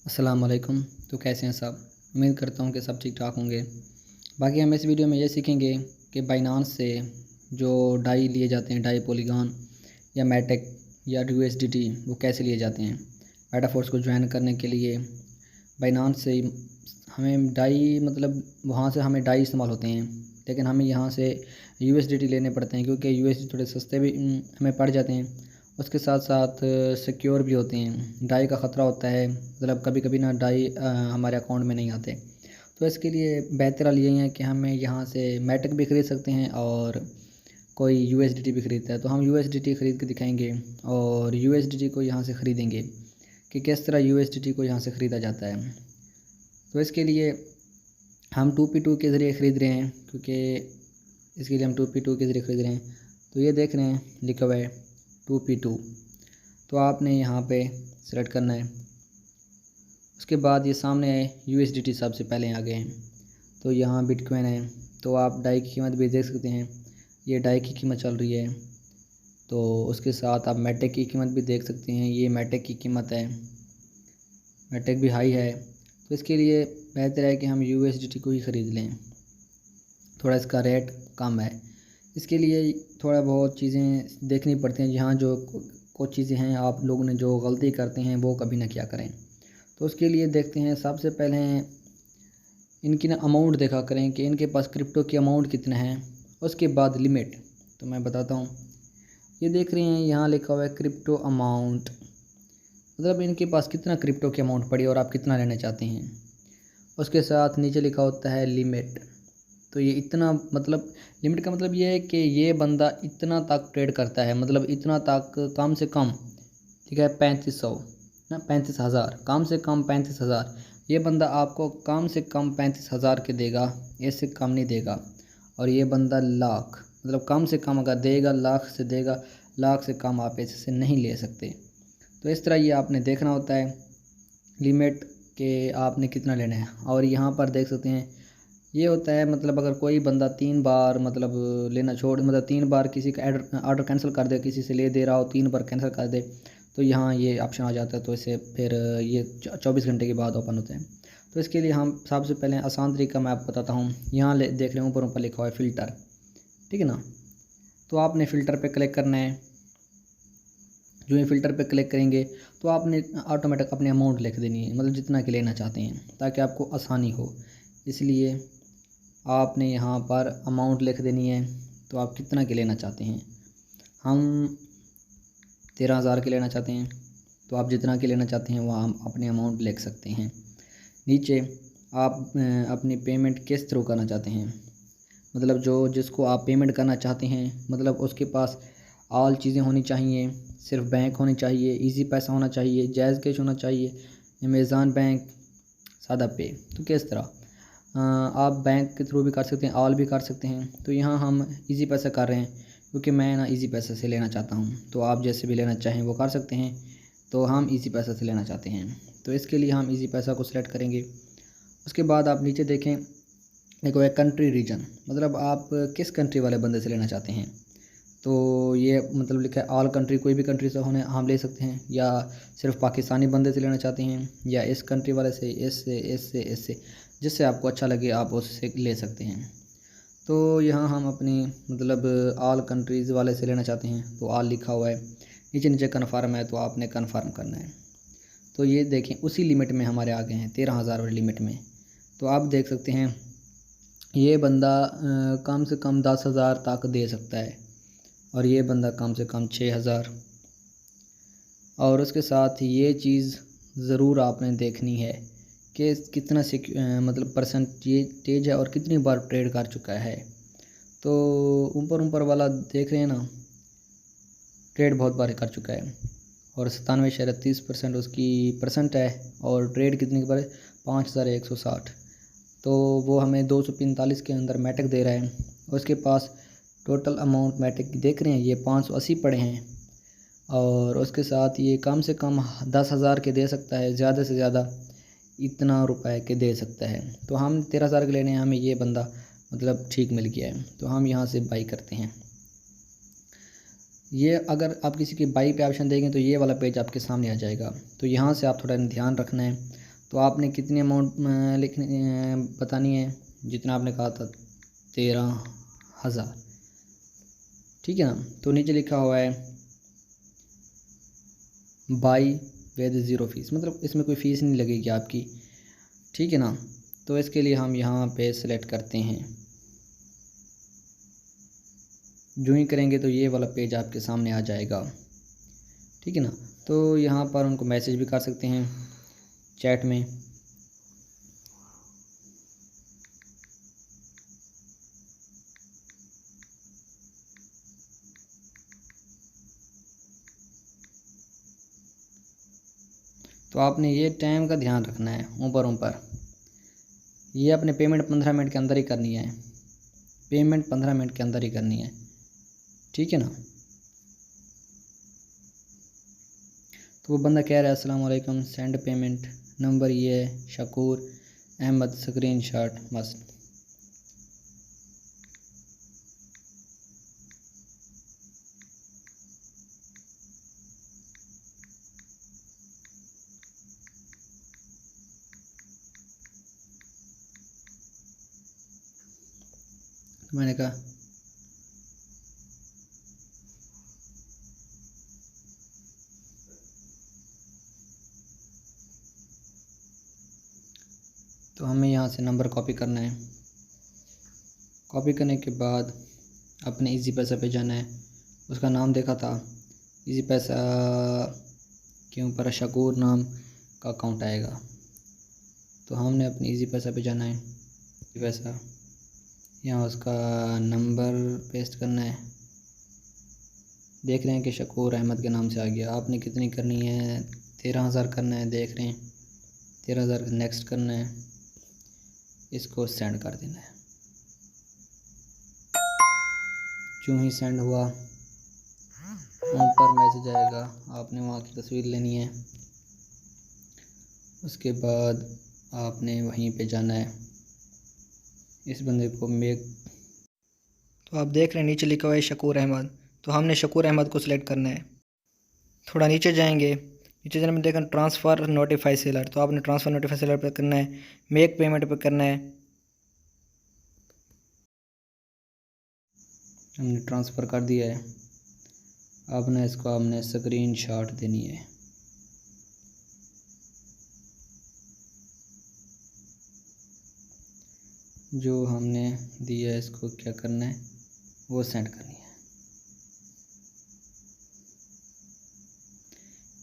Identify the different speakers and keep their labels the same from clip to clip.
Speaker 1: अस्सलाम वालेकुम। तो कैसे हैं सब? उम्मीद करता हूँ कि सब ठीक ठाक होंगे। बाकी हम इस वीडियो में ये सीखेंगे कि बाइनांस से जो डाई लिए जाते हैं, डाई पॉलीगॉन या मैटेक या यूएसडीटी, वो कैसे लिए जाते हैं। मेटाफोर्स को ज्वाइन करने के लिए बाइनांस से हमें डाई वहाँ से हमें डाई इस्तेमाल होते हैं, लेकिन हमें यहाँ से यूएसडीटी लेने पड़ते हैं क्योंकि यूएसडी थोड़े सस्ते भी हमें पड़ जाते हैं। उसके साथ साथ सिक्योर भी होते हैं। डाई का ख़तरा होता है, कभी कभी ना डाई हमारे अकाउंट में नहीं आते। तो इसके लिए बेहतर हाल यही है कि हमें यहाँ से मैटेक भी ख़रीद सकते हैं और कोई यूएसडीटी भी ख़रीदता है तो हम यूएसडीटी ख़रीद के दिखाएंगे और यूएसडीटी को यहाँ से ख़रीदेंगे कि किस तरह यूएसडीटी को यहाँ से ख़रीदा जाता है। तो इसके लिए हम 2P2 के ज़रिए ख़रीद रहे हैं, क्योंकि इसके लिए हम 2P2 के ज़रिए ख़रीद रहे हैं। तो ये देख रहे हैं लिखा हुआ है 2P2, तो आपने यहाँ पे सेलेक्ट करना है। उसके बाद ये सामने USDT सबसे पहले आ गए हैं, तो यहाँ बिटकॉइन है। तो आप डाई की कीमत भी देख सकते हैं, ये डाई की कीमत चल रही है। तो उसके साथ आप मैटेक की कीमत भी देख सकते हैं, ये मैटेक की कीमत है, मैटेक भी हाई है। तो इसके लिए बेहतर है कि हम USDT को ही ख़रीद लें, थोड़ा इसका रेट कम है। इसके लिए थोड़ा बहुत चीज़ें देखनी पड़ती हैं, जहाँ जो कुछ चीज़ें हैं आप लोगों ने जो गलती करते हैं वो कभी ना क्या करें। तो उसके लिए देखते हैं, सबसे पहले इनकी ना अमाउंट देखा करें कि इनके पास क्रिप्टो की अमाउंट कितना है। उसके बाद लिमिट, तो मैं बताता हूँ। ये देख रहे हैं यहाँ लिखा हुआ है क्रिप्टो अमाउंट, इनके पास कितना क्रिप्टो की अमाउंट पड़ी और आप कितना लेना चाहते हैं। उसके साथ नीचे लिखा होता है लिमिट, तो ये इतना लिमिट का मतलब ये है कि ये बंदा इतना तक ट्रेड करता है, इतना तक कम से कम, ठीक है, 3500 ना 35,000, कम से कम 35,000। ये बंदा आपको कम से कम 35,000 के देगा, इससे कम नहीं देगा। और ये बंदा लाख, कम से कम अगर देगा लाख से देगा, लाख से कम आप इससे नहीं ले सकते। तो इस तरह ये आपने देखना होता है लिमिट के आपने कितना लेना है। और यहाँ पर देख सकते हैं ये होता है, अगर कोई बंदा 3 बार लेना छोड़ 3 बार किसी का ऑर्डर कैंसिल कर दे, किसी से ले दे रहा हो 3 बार कैंसिल कर दे, तो यहाँ ये ऑप्शन आ जाता है। तो इसे फिर ये 24 घंटे के बाद ओपन होते हैं। तो इसके लिए हम सबसे पहले आसान तरीका मैं आपको बताता हूँ। यहाँ देख रहे हैं ऊपर लिखा हुआ है फ़िल्टर, ठीक है ना। तो आपने फ़िल्टर पर क्लिक करना है। जो ये फ़िल्टर पे क्लिक करेंगे तो आपने ऑटोमेटिक अपनी अमाउंट लिख देनी है, जितना कि लेना चाहते हैं, ताकि आपको आसानी हो। इसलिए आपने यहाँ पर अमाउंट लिख देनी है। तो आप कितना के लेना चाहते हैं, हम 13,000 के लेना चाहते हैं। तो आप जितना के लेना चाहते हैं वहाँ हम अपनी अमाउंट लिख सकते हैं। नीचे आप अपनी पेमेंट किस थ्रू करना चाहते हैं, जो जिसको आप पेमेंट करना चाहते हैं, उसके पास ऑल चीज़ें होनी चाहिए। सिर्फ बैंक होनी चाहिए, इजी पैसा होना चाहिए, जैज़ कैश होना चाहिए, अमेज़ॉन बैंक, सादा पे। तो किस तरह आप बैंक के थ्रू भी कर सकते हैं, ऑल भी कर सकते हैं। तो यहाँ हम इजी पैसा कर रहे हैं, क्योंकि मैं ना इजी पैसा से लेना चाहता हूँ। तो आप जैसे भी लेना चाहें वो कर सकते हैं। तो हम इजी पैसा से लेना चाहते हैं, तो इसके लिए हम इजी पैसा को सिलेक्ट करेंगे। उसके बाद आप नीचे देखें, देखो एक कंट्री रीजन, आप किस कंट्री वाले बंदे से लेना चाहते हैं। तो ये लिखा है ऑल कंट्री, कोई भी कंट्री से होने हम ले सकते हैं, या सिर्फ पाकिस्तानी बंदे से लेना चाहते हैं, या इस कंट्री वाले से, इससे जिससे आपको अच्छा लगे आप उससे ले सकते हैं। तो यहाँ हम अपनी ऑल कंट्रीज़ वाले से लेना चाहते हैं, तो ऑल लिखा हुआ है। नीचे नीचे कन्फर्म है, तो आपने कन्फर्म करना है। तो ये देखें उसी लिमिट में हमारे आ गए हैं, 13,000 वाली लिमिट में। तो आप देख सकते हैं ये बंदा कम से कम 10,000 तक दे सकता है, और ये बंदा कम से कम 6,000। और उसके साथ ये चीज़ ज़रूर आपने देखनी है कि कितना परसेंटेज है और कितनी बार ट्रेड कर चुका है। तो ऊपर वाला देख रहे हैं ना, ट्रेड बहुत बार कर चुका है, और 97.30% उसकी परसेंट है। और ट्रेड कितनी बार है, 5,160। तो वो हमें 245 के अंदर मैटेक दे रहा है। उसके पास टोटल अमाउंट मैट्रिक देख रहे हैं, ये 580 पड़े हैं। और उसके साथ ये कम से कम 10,000 के दे सकता है, ज़्यादा से ज़्यादा इतना रुपए के दे सकता है। तो हम 13,000 के लेने हैं, हमें ये बंदा ठीक मिल गया है, तो हम यहाँ से बाई करते हैं। ये अगर आप किसी के बाई पे ऑप्शन देंगे तो ये वाला पेज आपके सामने आ जाएगा। तो यहाँ से आप थोड़ा ध्यान रखना है। तो आपने कितनी अमाउंट बतानी है, जितना आपने कहा था 13,000, ठीक है ना। तो नीचे लिखा हुआ है बाई विद ज़ीरो फीस, मतलब इसमें कोई फ़ीस नहीं लगेगी आपकी, ठीक है ना। तो इसके लिए हम यहाँ पे सेलेक्ट करते हैं, जो ही करेंगे तो ये वाला पेज आपके सामने आ जाएगा, ठीक है ना। तो यहाँ पर उनको मैसेज भी कर सकते हैं चैट में। तो आपने ये टाइम का ध्यान रखना है, ऊपर ये अपने पेमेंट 15 मिनट के अंदर ही करनी है, पेमेंट 15 मिनट के अंदर ही करनी है, ठीक है ना। तो वो बंदा कह रहा है अस्सलाम वालेकुम, सेंड पेमेंट, नंबर ये है शकूर अहमद, स्क्रीनशॉट मस्त। तो मैंने कहा तो हमें यहाँ से नंबर कॉपी करना है। कॉपी करने के बाद अपने इजी पैसा पे जाना है, उसका नाम देखा था इजी पैसा के ऊपर शकूर नाम का अकाउंट आएगा। तो हमने अपने इजी पैसा पे जाना है, इजी पैसा, यहाँ उसका नंबर पेस्ट करना है। देख रहे हैं कि शकूर अहमद के नाम से आ गया। आपने कितनी करनी है, 13,000 करना है, देख रहे हैं 13,000 नेक्स्ट करना है, इसको सेंड कर देना है। जो ही सेंड हुआ ऊपर मैसेज आएगा, आपने वहाँ की तस्वीर लेनी है, उसके बाद आपने वहीं पे जाना है, इस बंदे को मेक। तो आप देख रहे हैं नीचे लिखा हुआ है शकूर अहमद, तो हमने शकूर अहमद को सिलेक्ट करना है। थोड़ा नीचे जाएंगे, नीचे जाने में देखा ट्रांसफ़र नोटिफाई सेलर, तो आपने ट्रांसफ़र नोटिफाई सेलर पर करना है, मेक पेमेंट पर करना है। हमने ट्रांसफ़र कर दिया है, आपने इसको हमने स्क्रीनशॉट देनी है। जो हमने दिया है इसको क्या करना है, वो सेंड करनी है।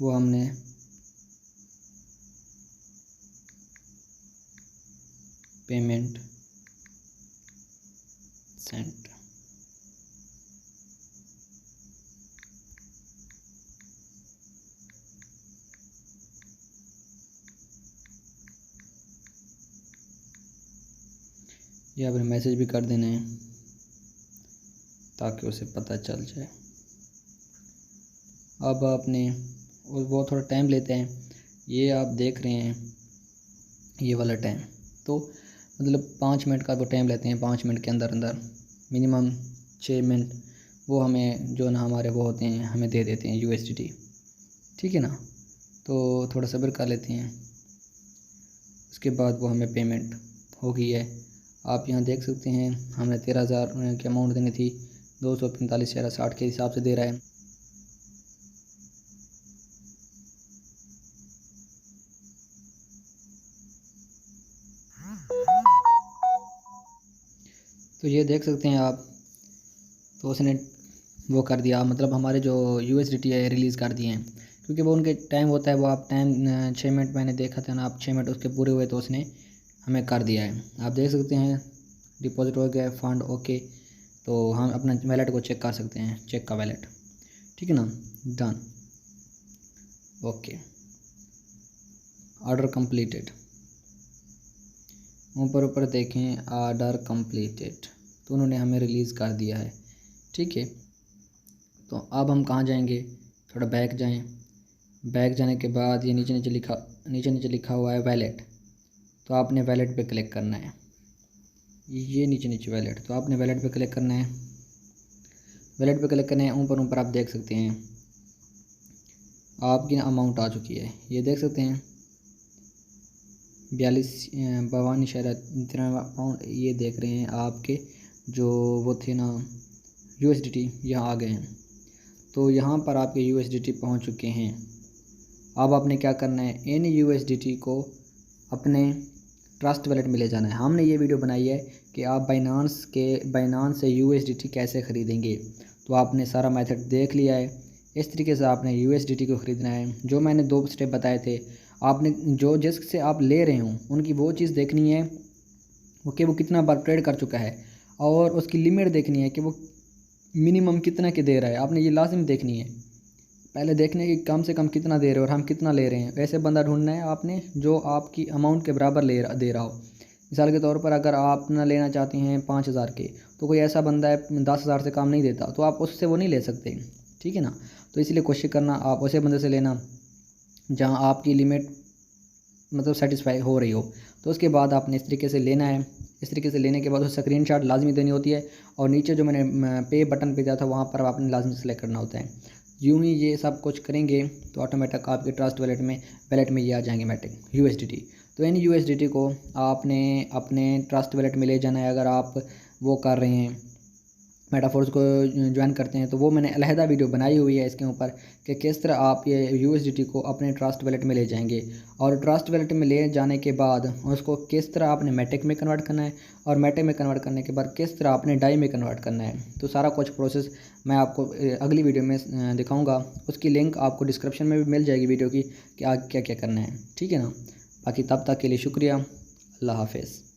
Speaker 1: वो हमने पेमेंट सेंड, ये आपने मैसेज भी कर देना है ताकि उसे पता चल जाए। अब आपने, वो थोड़ा टाइम लेते हैं, ये आप देख रहे हैं ये वाला टाइम, तो मतलब 5 मिनट का वो टाइम लेते हैं, 5 मिनट के अंदर अंदर मिनिमम 6 मिनट वो हमें जो ना हमारे वो होते हैं हमें दे देते हैं USDT, ठीक है ना। तो थोड़ा सब्र कर लेते हैं, उसके बाद वो हमें पेमेंट हो गई है। आप यहाँ देख सकते हैं हमने 13,000 की अमाउंट देनी थी, 245.60 के हिसाब से दे रहा है। तो ये देख सकते हैं आप, तो उसने वो कर दिया, मतलब हमारे जो USDT है रिलीज़ कर दिए हैं, क्योंकि वो उनके टाइम होता है, वो आप टाइम 6 मिनट मैंने देखा था ना, आप 6 मिनट उसके पूरे हुए तो उसने हमें कर दिया है। आप देख सकते हैं डिपॉजिट हो गया, फंड ओके। तो हम अपना वैलेट को चेक कर सकते हैं, चेक का वैलेट, ठीक है ना, डन, ओके, ऑर्डर कंप्लीटेड। ऊपर देखें ऑर्डर कंप्लीटेड, तो उन्होंने हमें रिलीज़ कर दिया है, ठीक है। तो अब हम कहाँ जाएंगे, थोड़ा बैक जाएं, बैक जाने के बाद ये नीचे नीचे लिखा हुआ है वैलेट, तो आपने वैलेट पे क्लिक करना है, ये नीचे वैलेट, तो आपने वैलेट पे क्लिक करना है। वैलेट पे क्लिक करना है, ऊपर आप देख सकते हैं आपकी अमाउंट आ चुकी है, ये देख सकते हैं £42.93 ये देख रहे हैं आपके जो वो थे ना USDT यहाँ आ गए हैं। तो यहाँ पर आपके USDT पहुँच चुके हैं। अब आपने क्या करना है, इन USDT को अपने ट्रस्ट वॉलेट में ले जाना है। हमने ये वीडियो बनाई है कि आप बाइनांस से USDT कैसे ख़रीदेंगे। तो आपने सारा मेथड देख लिया है। इस तरीके से आपने USDT को ख़रीदना है। जो मैंने 2 स्टेप बताए थे, आपने जो जिससे आप ले रहे हो उनकी वो चीज़ देखनी है कि वो कितना बार ट्रेड कर चुका है, और उसकी लिमिट देखनी है कि वो मिनिमम कितना के दे रहा है। आपने ये लाजिम देखनी है, पहले देखने की कम से कम कितना दे रहे हो और हम कितना ले रहे हैं। ऐसे बंदा ढूंढना है आपने जो आपकी अमाउंट के बराबर दे रहा हो। मिसाल के तौर पर अगर आप ना लेना चाहते हैं 5,000 के, तो कोई ऐसा बंदा है 10,000 से कम नहीं देता, तो आप उससे वो नहीं ले सकते, ठीक है ना। तो इसलिए कोशिश करना आप ऐसे बंदे से लेना जहाँ आपकी लिमिट मतलब सेटिस्फाई हो रही हो। तो उसके बाद आपने इस तरीके से लेना है। इस तरीके से लेने के बाद उस स्क्रीनशॉट लाजमी देनी होती है, और नीचे जो मैंने पे बटन पे दिया था वहाँ पर आपने लाजमी सेलेक्ट करना होता है। यूँ ही ये सब कुछ करेंगे तो ऑटोमेटिक आपके ट्रस्ट वॉलेट में ये आ जाएंगे मैटिक USDT। तो इन USDT को आपने अपने ट्रस्ट वॉलेट में ले जाना है। अगर आप वो कर रहे हैं मेटाफोर्स को ज्वाइन करते हैं, तो वो मैंने अलहदा वीडियो बनाई हुई है इसके ऊपर कि किस तरह आप ये USDT को अपने ट्रस्ट वॉलेट में ले जाएंगे, और ट्रस्ट वॉलेट में ले जाने के बाद उसको किस तरह आपने मैटिक में कन्वर्ट करना है, और मैटिक में कन्वर्ट करने के बाद किस तरह आपने डाई में कन्वर्ट करना है। तो सारा कुछ प्रोसेस मैं आपको अगली वीडियो में दिखाऊँगा। उसकी लिंक आपको डिस्क्रिप्शन में भी मिल जाएगी वीडियो की कि आगे क्या क्या करना है, ठीक है ना। बाकी तब तक के लिए शुक्रिया, अल्लाह हाफ़िज़।